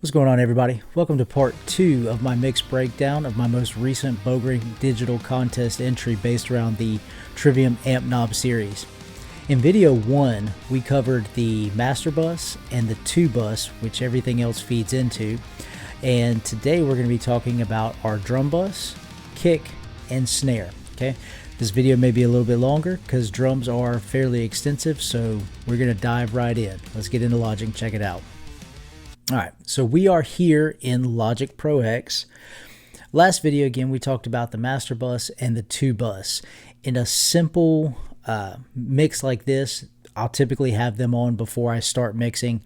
What's going on, everybody? Welcome to part 2 of my mix breakdown of my most recent Bogren digital contest entry based around the Trivium Amp Knob series. In video 1, we covered the master bus and the 2 bus, which everything else feeds into. And today we're going to be talking about our drum bus, kick, and snare. Okay, this video may be a little bit longer because drums are fairly extensive, so we're going to dive right in. Let's get into Logic and check it out. Alright, so we are here in Logic Pro X. Last video, again, we talked about the master bus and the 2 bus. In a simple mix like this, I'll typically have them on before I start mixing.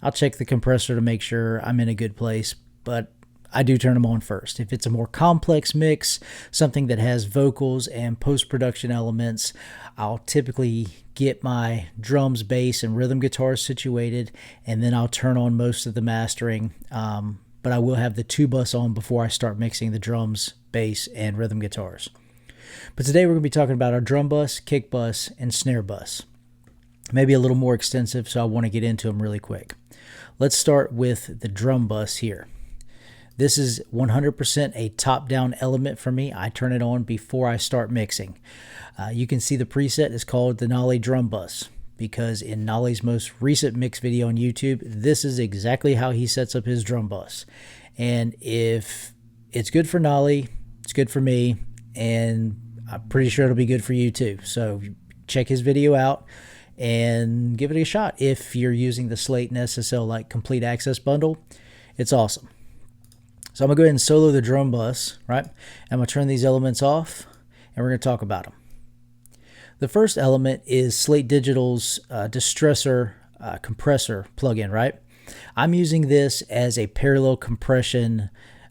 I'll check the compressor to make sure I'm in a good place, but I do turn them on first. If it's a more complex mix, something that has vocals and post-production elements, I'll typically get my drums, bass, and rhythm guitars situated, and then I'll turn on most of the mastering. But I will have the 2 bus on before I start mixing the drums, bass, and rhythm guitars. But today we're going to be talking about our drum bus, kick bus, and snare bus. Maybe a little more extensive, so I want to get into them really quick. Let's start with the drum bus here. This is 100% a top-down element for me. I turn it on before I start mixing. You can see the preset is called the Nolly Drum Bus, because in Nolly's most recent mix video on YouTube, this is exactly how he sets up his drum bus. And if it's good for Nolly, it's good for me, and I'm pretty sure it'll be good for you too. So check his video out and give it a shot. If you're using the Slate and SSL like Complete Access Bundle, it's awesome. So I'm going to go ahead and solo the drum bus, right? I'm going to turn these elements off, and we're going to talk about them. The first element is Slate Digital's Distressor compressor plugin, right? I'm using this as a parallel compression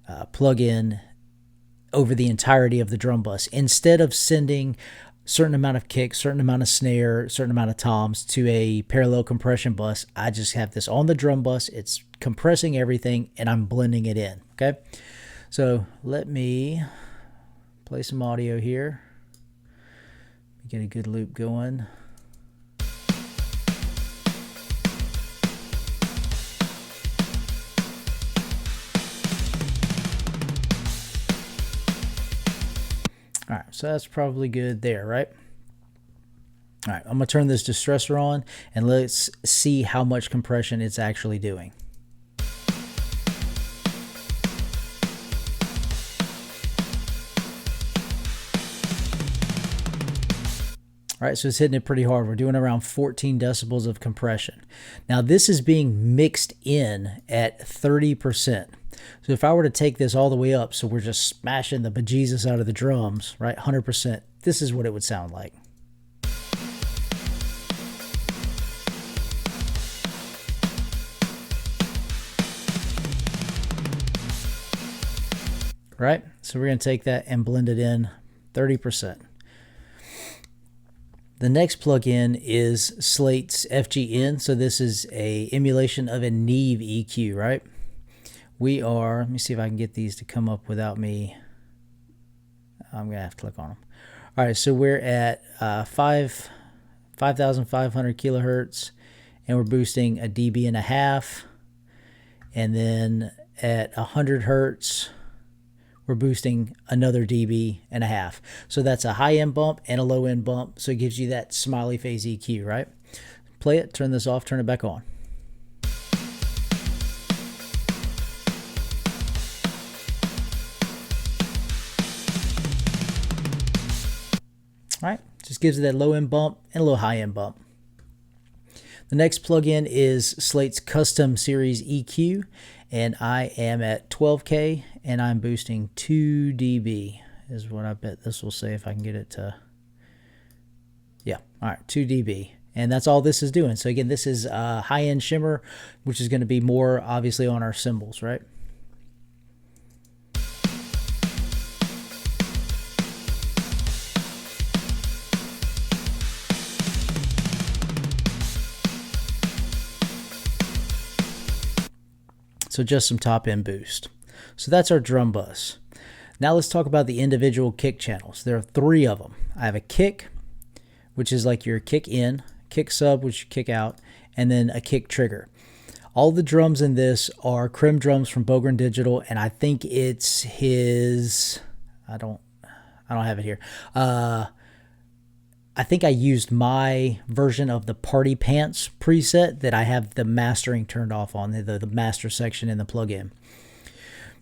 plugin over the entirety of the drum bus. Instead of sending certain amount of kick, certain amount of snare, certain amount of toms to a parallel compression bus, I just have this on the drum bus. It's compressing everything, and I'm blending it in. Okay, so let me play some audio here. Get a good loop going. All right, so that's probably good there, right? All right, I'm going to turn this distressor on, and let's see how much compression it's actually doing. All right, so it's hitting it pretty hard. We're doing around 14 decibels of compression. Now, this is being mixed in at 30%. So if I were to take this all the way up, so we're just smashing the bejesus out of the drums, right, 100%, this is what it would sound like. Right, so we're going to take that and blend it in 30%. The next plugin is Slate's FGN. So this is a emulation of a Neve EQ, right? Let me see if I can get these to come up without me. I'm going to have to click on them. All right, so we're at 5,500 kilohertz, and we're boosting a dB and a half. And then at 100 hertz, we're boosting another dB and a half. So that's a high end bump and a low end bump. So it gives you that smiley phase EQ, right? Play it, turn this off, turn it back on. All right, just gives it that low end bump and a little high end bump. The next plugin is Slate's Custom Series EQ, and I am at 12K, and I'm boosting 2 dB, is what I bet this will say if I can get it to, yeah, all right, 2 dB. And that's all this is doing. So again, this is high-end shimmer, which is going to be more obviously on our cymbals, right? So just some top end boost. So that's our drum bus. Now let's talk about the individual kick channels. There are 3 of them. I have a kick, which is like your kick in, kick sub, which you kick out, and then a kick trigger. All the drums in this are Crim drums from Bogren Digital, and I think it's his. I don't have it here. I think I used my version of the Party Pants preset that I have the mastering turned off on, the master section in the plugin.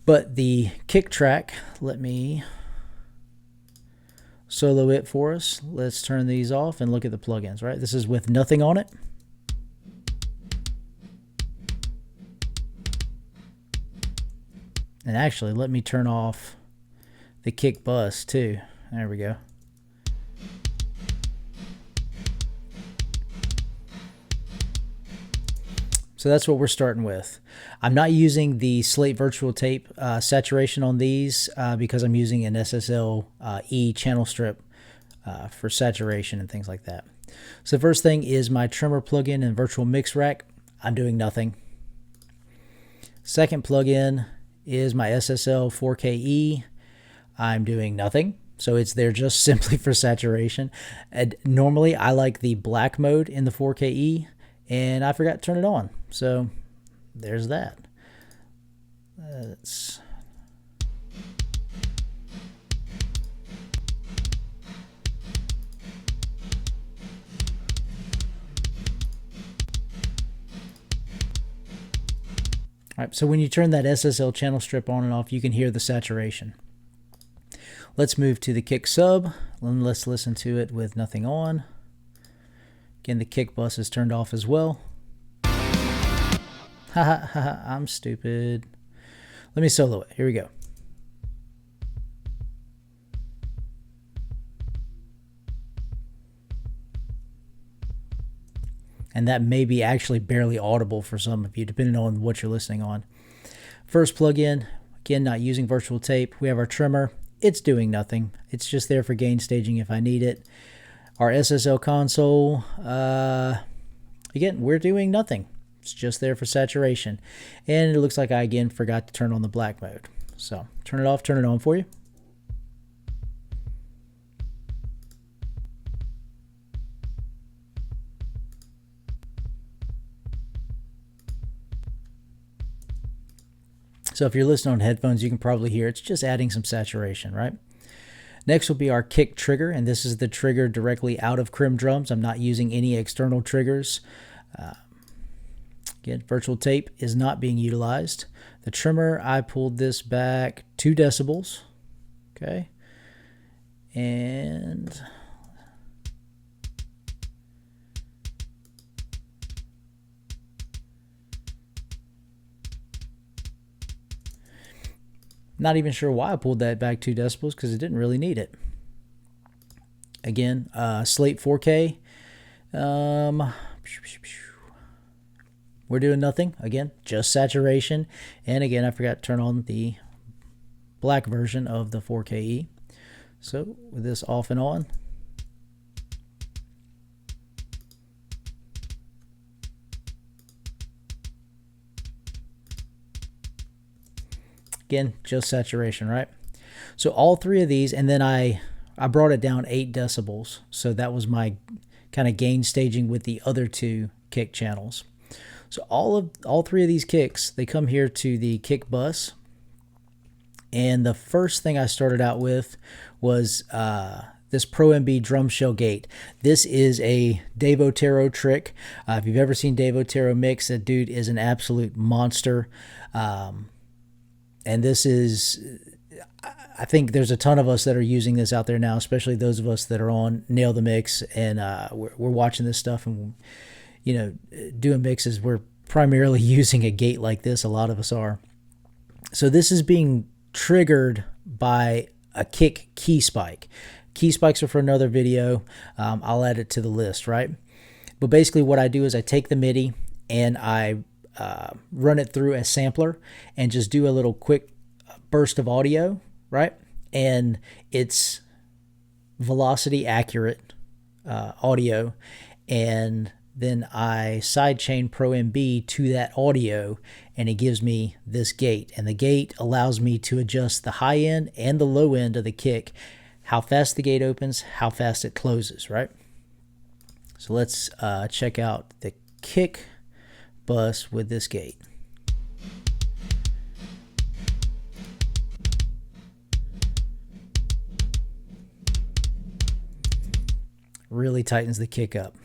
But the kick track, let me solo it for us. Let's turn these off and look at the plugins, right? This is with nothing on it. And actually, let me turn off the kick bus too. There we go. So that's what we're starting with. I'm not using the Slate virtual tape saturation on these because I'm using an SSL E channel strip for saturation and things like that. So the first thing is my trimmer plugin and virtual mix rack. I'm doing nothing. Second plugin is my SSL 4KE. I'm doing nothing. So it's there just simply for saturation. And normally I like the black mode in the 4KE, and I forgot to turn it on. So there's that. Let's all right, so when you turn that SSL channel strip on and off, you can hear the saturation. Let's move to the kick sub, and let's listen to it with nothing on. Again, the kick bus is turned off as well. Haha, I'm stupid. Let me solo it. Here we go. And that may be actually barely audible for some of you, depending on what you're listening on. First plugin, again, not using virtual tape. We have our trimmer. It's doing nothing. It's just there for gain staging if I need it. Our SSL console, again, we're doing nothing. It's just there for saturation. And it looks like I, again, forgot to turn on the black mode. So turn it off, turn it on for you. So if you're listening on headphones, you can probably hear it's just adding some saturation, right? Next will be our kick trigger, and this is the trigger directly out of Crim drums. I'm not using any external triggers. Again, virtual tape is not being utilized. The trimmer, I pulled this back 2 decibels. Okay. And not even sure why I pulled that back 2 decibels because it didn't really need it. Again, Slate 4K. We're doing nothing. Again, just saturation. And again, I forgot to turn on the black version of the 4KE. So with this off and on. Again, just saturation, right? So all 3 of these, and then I brought it down 8 decibels. So that was my kind of gain staging with the other 2 kick channels. So all 3 of these kicks, they come here to the kick bus. And the first thing I started out with was this Pro MB drum shell gate. This is a Dave Otero trick. If you've ever seen Dave Otero mix, that dude is an absolute monster. And this is, I think there's a ton of us that are using this out there now, especially those of us that are on Nail the Mix, and we're watching this stuff and, you know, doing mixes. We're primarily using a gate like this. A lot of us are. So this is being triggered by a kick key spike. Key spikes are for another video. I'll add it to the list, right? But basically what I do is I take the MIDI and I run it through a sampler and just do a little quick burst of audio, right? And it's velocity accurate audio, and then I sidechain Pro MB to that audio, and it gives me this gate. And the gate allows me to adjust the high end and the low end of the kick, how fast the gate opens, how fast it closes, right? So let's check out the kick bus with this gate. Really tightens the kick up.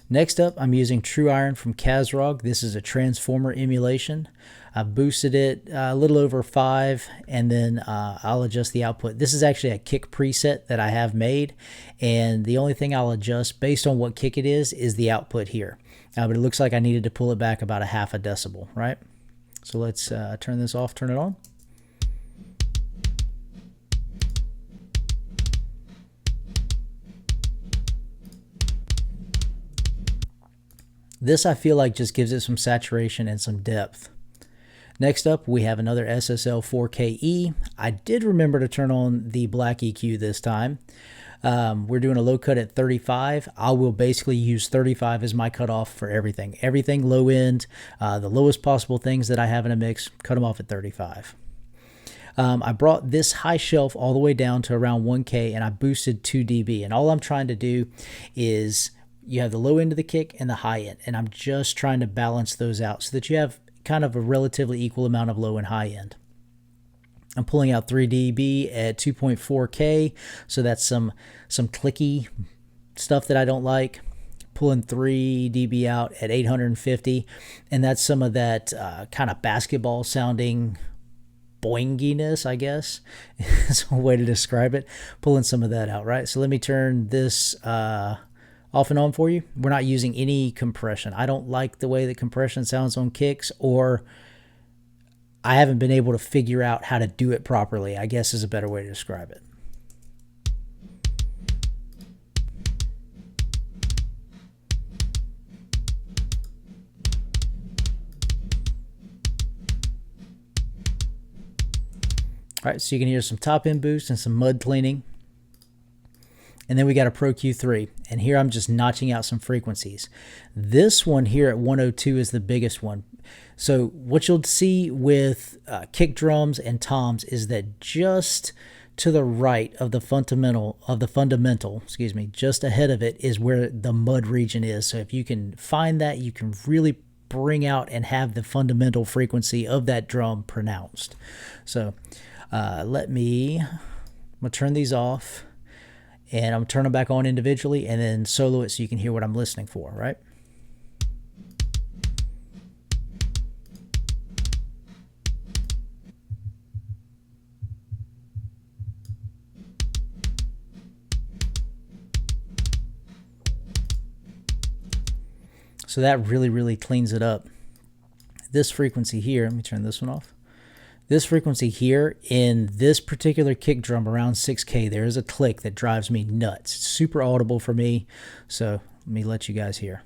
Next up, I'm using True Iron from Kazrog. This is a transformer emulation. I boosted it a little over 5, and then I'll adjust the output. This is actually a kick preset that I have made, and the only thing I'll adjust based on what kick it is the output here. But it looks like I needed to pull it back about a half a decibel, right? So let's turn this off, turn it on. This I feel like just gives it some saturation and some depth. Next up, we have another SSL 4KE. I did remember to turn on the black EQ this time. We're doing a low cut at 35. I will basically use 35 as my cutoff for everything. Everything low end, the lowest possible things that I have in a mix, cut them off at 35. I brought this high shelf all the way down to around 1K, and I boosted 2 dB. And all I'm trying to do is you have the low end of the kick and the high end, and I'm just trying to balance those out so that you have kind of a relatively equal amount of low and high end. I'm pulling out 3 dB at 2.4K, so that's some clicky stuff that I don't like. Pulling 3 dB out at 850, and that's some of that kind of basketball sounding boinginess, I guess is a way to describe it. Pulling some of that out, right? So let me turn this off and on for you. We're not using any compression. I don't like the way that compression sounds on kicks, or I haven't been able to figure out how to do it properly, I guess is a better way to describe it. All right, so you can hear some top end boost and some mud cleaning. And then we got a Pro Q3, and here I'm just notching out some frequencies. This one here at 102 is the biggest one. So what you'll see with kick drums and toms is that just to the right of the fundamental, just ahead of it is where the mud region is. So if you can find that, you can really bring out and have the fundamental frequency of that drum pronounced. So I'm gonna turn these off. And I'm turning them back on individually and then solo it so you can hear what I'm listening for, right? So that really, really cleans it up. This frequency here, let me turn this one off. This frequency here in this particular kick drum around 6K, there is a click that drives me nuts. It's super audible for me, so let me let you guys hear.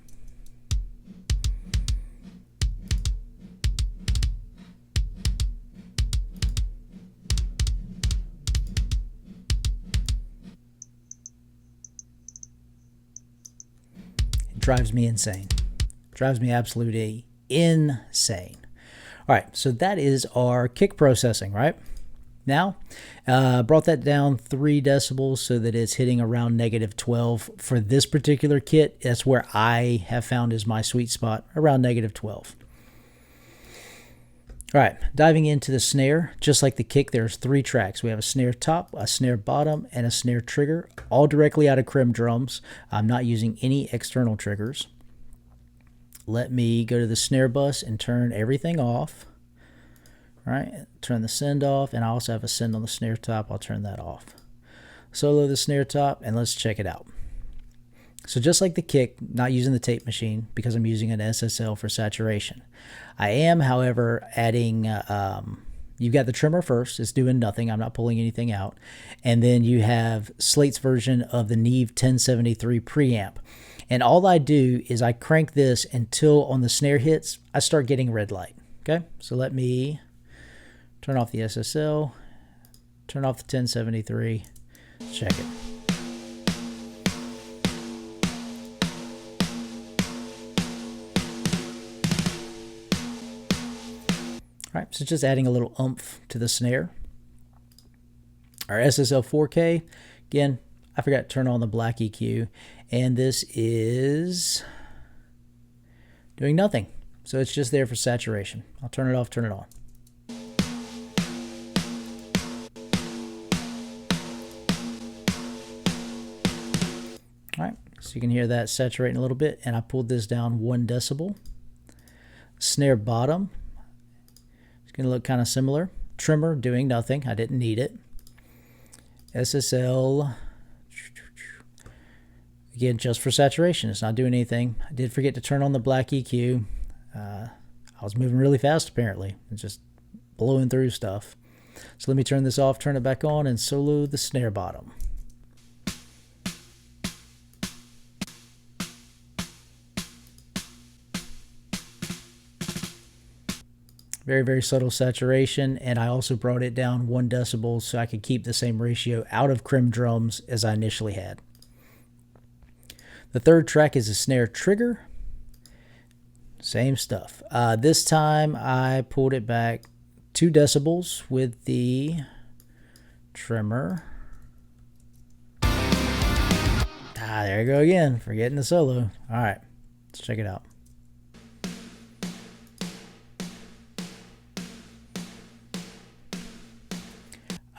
It drives me insane. It drives me absolutely insane. All right, so that is our kick processing, right? Now, brought that down 3 decibels so that it's hitting around -12. For this particular kit, that's where I have found is my sweet spot, around -12. All right, diving into the snare, just like the kick, there's 3 tracks. We have a snare top, a snare bottom, and a snare trigger, all directly out of Crim drums. I'm not using any external triggers. Let me go to the snare bus and turn everything off. All right, turn the send off, and I also have a send on the snare top. I'll turn that off. Solo the snare top, and let's check it out. So just like the kick, not using the tape machine because I'm using an SSL for saturation. I am, however, adding, you've got the trimmer first. It's doing nothing. I'm not pulling anything out. And then you have Slate's version of the Neve 1073 preamp. And all I do is I crank this until on the snare hits, I start getting red light. Okay, so let me turn off the SSL, turn off the 1073, check it. All right, so just adding a little oomph to the snare. Our SSL 4K, again, I forgot to turn on the black EQ, and this is doing nothing. So it's just there for saturation. I'll turn it off, turn it on. All right, so you can hear that saturating a little bit, and I pulled this down 1 decibel. Snare bottom, it's going to look kind of similar. Trimmer doing nothing, I didn't need it. SSL, again, just for saturation, it's not doing anything. I did forget to turn on the black EQ. I was moving really fast apparently, and just blowing through stuff. So let me turn this off, turn it back on, and solo the snare bottom. Very, very subtle saturation, and I also brought it down 1 decibel so I could keep the same ratio out of crim drums as I initially had. The third track is a snare trigger. Same stuff. This time I pulled it back 2 decibels with the trimmer. There you go again, forgetting the solo. All right, let's check it out.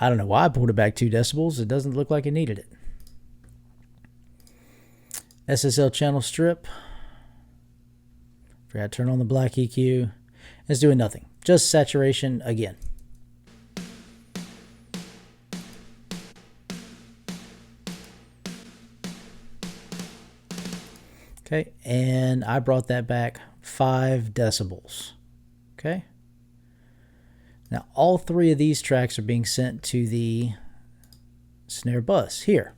I don't know why I pulled it back 2 decibels. It doesn't look like it needed it. SSL channel strip. Forgot to turn on the black EQ. It's doing nothing. Just saturation again. Okay, and I brought that back 5 decibels. Okay. Now, all 3 of these tracks are being sent to the snare bus here.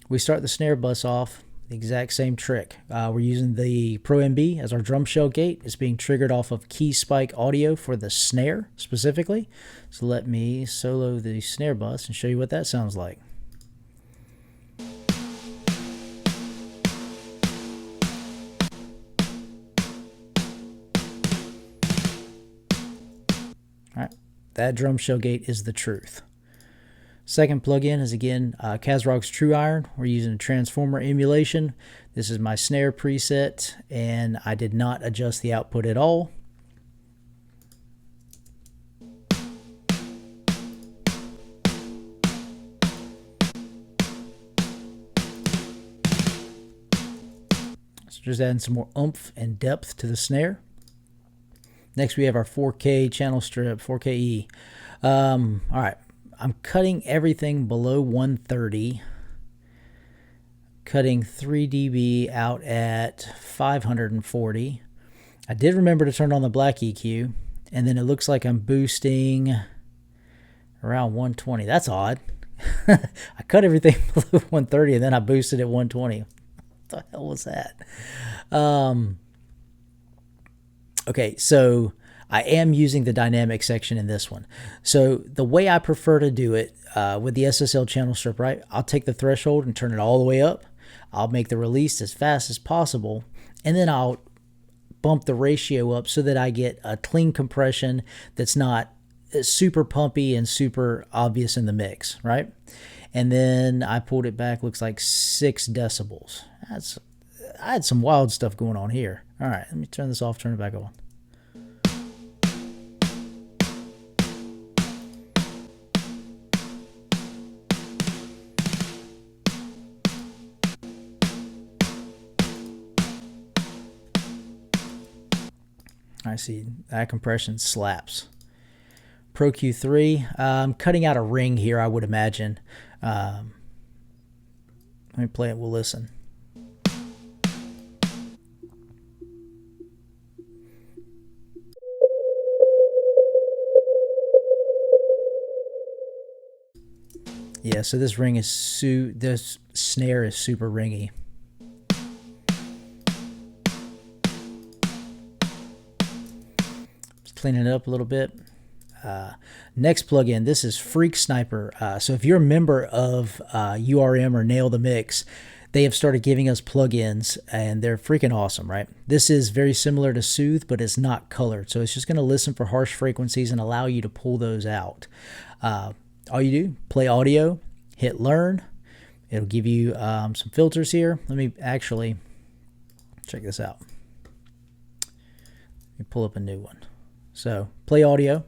We start the snare bus off, the exact same trick. We're using the Pro MB as our drum shell gate. It's being triggered off of key spike audio for the snare specifically. So let me solo the snare bus and show you what that sounds like. That drum shell gate is the truth. Second plugin is again Kazrog's True Iron. We're using a transformer emulation. This is my snare preset, and I did not adjust the output at all. So just adding some more oomph and depth to the snare. Next, we have our 4K channel strip, 4KE. All right, I'm cutting everything below 130, cutting 3 dB out at 540. I did remember to turn on the black EQ, and then it looks like I'm boosting around 120. That's odd. I cut everything below 130, and then I boosted at 120. What the hell was that? Okay, so I am using the dynamic section in this one. So the way I prefer to do it with the SSL channel strip, right, I'll take the threshold and turn it all the way up. I'll make the release as fast as possible, and then I'll bump the ratio up so that I get a clean compression that's not super pumpy and super obvious in the mix, right? And then I pulled it back, looks like 6 decibels. I had some wild stuff going on here. All right, let me turn this off, turn it back on. I see that compression slaps. Pro Q3, I'm cutting out a ring here, I would imagine. Let me play it, we'll listen. Yeah, so this ring is this snare is super ringy. Just cleaning it up a little bit. Next plugin, this is Freak Sniper. So if you're a member of URM or Nail the Mix, they have started giving us plugins, and they're freaking awesome, right? This is very similar to Soothe, but it's not colored. So it's just going to listen for harsh frequencies and allow you to pull those out. All you do, play audio, hit learn. It'll give you some filters here. Let me actually check this out. me pull up a new one. So play audio.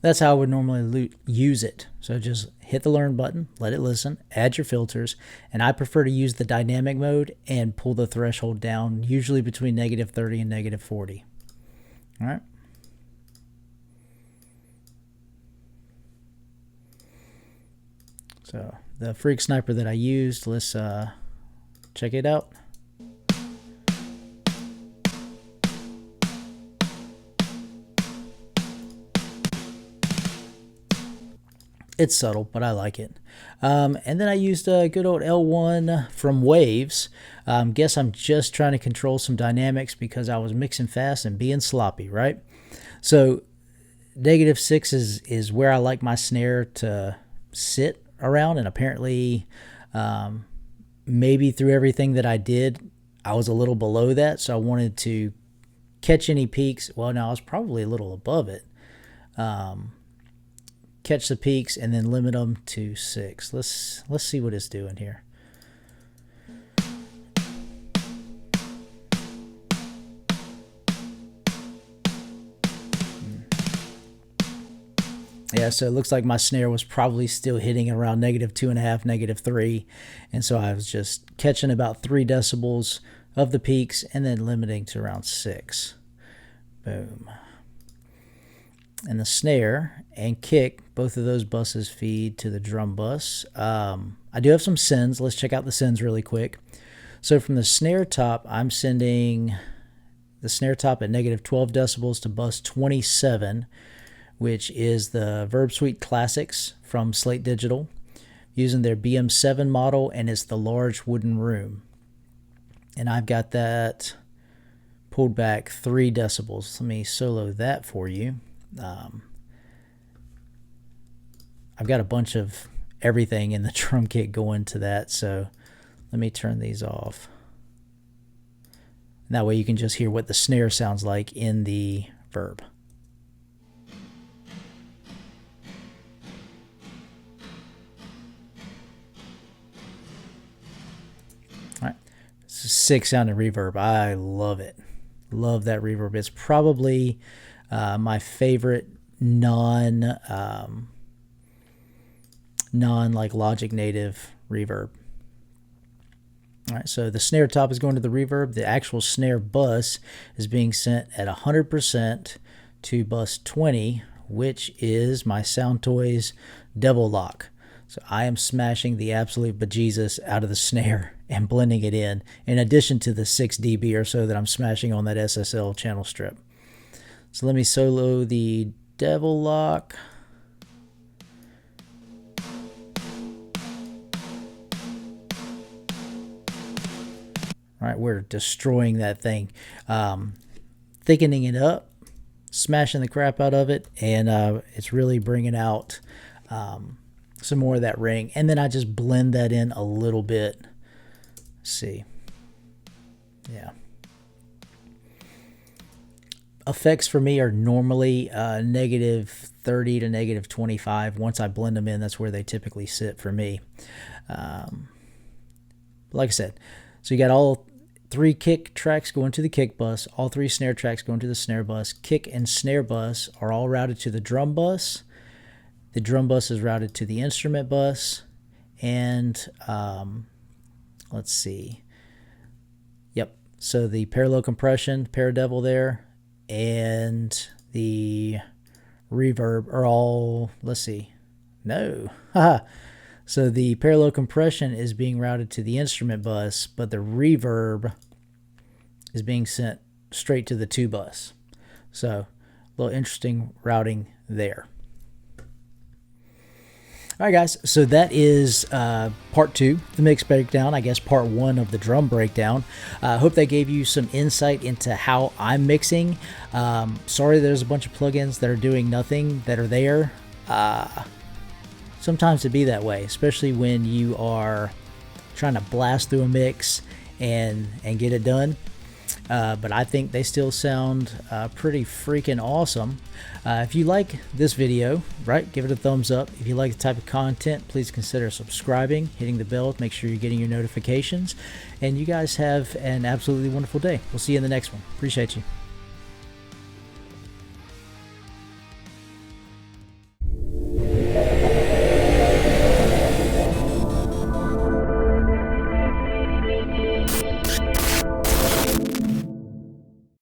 That's how I would normally use it. So just hit the learn button, let it listen, add your filters, and I prefer to use the dynamic mode and pull the threshold down, usually between -30 and -40. All right. So the Freak Sniper that I used, let's check it out. It's subtle, but I like it. And then I used a good old L1 from Waves. Guess I'm just trying to control some dynamics because I was mixing fast and being sloppy, right? So -6 is where I like my snare to sit around, and apparently maybe through everything that I did, I was a little below that, so I wanted to catch any peaks. Well, no, I was probably a little above it. Catch the peaks and then limit them to 6. Let's see what it's doing here. Yeah, so it looks like my snare was probably still hitting around -2.5, -3, and so I was just catching about 3 decibels of the peaks and then limiting to around 6. Boom. And the snare and kick, both of those buses feed to the drum bus. I do have some sends. Let's check out the sends really quick. So from the snare top, I'm sending the snare top at -12 decibels to bus 27, which is the Verb Suite Classics from Slate Digital, using their BM7 model, and it's the large wooden room. And I've got that pulled back 3 decibels. Let me solo that for you. I've got a bunch of everything in the drum kit going to that, so let me turn these off. And that way you can just hear what the snare sounds like in the Verb. All right, this is 6 sounding reverb. I love it. Love that reverb. It's probably my favorite non like Logic native reverb. All right, so the snare top is going to the reverb. The actual snare bus is being sent at 100% to bus 20, which is my Sound Toys Devil Lock. So I am smashing the absolute bejesus out of the snare and blending it in addition to the 6 dB or so that I'm smashing on that SSL channel strip. So let me solo the Devil Lock. All right, we're destroying that thing. Thickening it up, smashing the crap out of it, and it's really bringing out some more of that ring. And then I just blend that in a little bit. Let's see. Yeah. Effects for me are normally -30 to -25. Once I blend them in, that's where they typically sit for me. Like I said, so you got all 3 kick tracks going to the kick bus, all 3 snare tracks going to the snare bus. Kick and snare bus are all routed to the drum bus. The drum bus is routed to the instrument bus. And let's see. Yep. So the parallel compression, Paradevil there, and the reverb are all, let's see. No. So the parallel compression is being routed to the instrument bus, but the reverb is being sent straight to the 2 bus. So a little interesting routing there. All right, guys, so that is part 2, the mix breakdown, I guess part 1 of the drum breakdown. I hope that gave you some insight into how I'm mixing. Sorry there's a bunch of plugins that are doing nothing that are there. Sometimes it be that way, especially when you are trying to blast through a mix and get it done. But I think they still sound pretty freaking awesome. If you like this video, right, give it a thumbs up. If you like the type of content, please consider subscribing, hitting the bell to make sure you're getting your notifications. And you guys have an absolutely wonderful day. We'll see you in the next one. Appreciate you.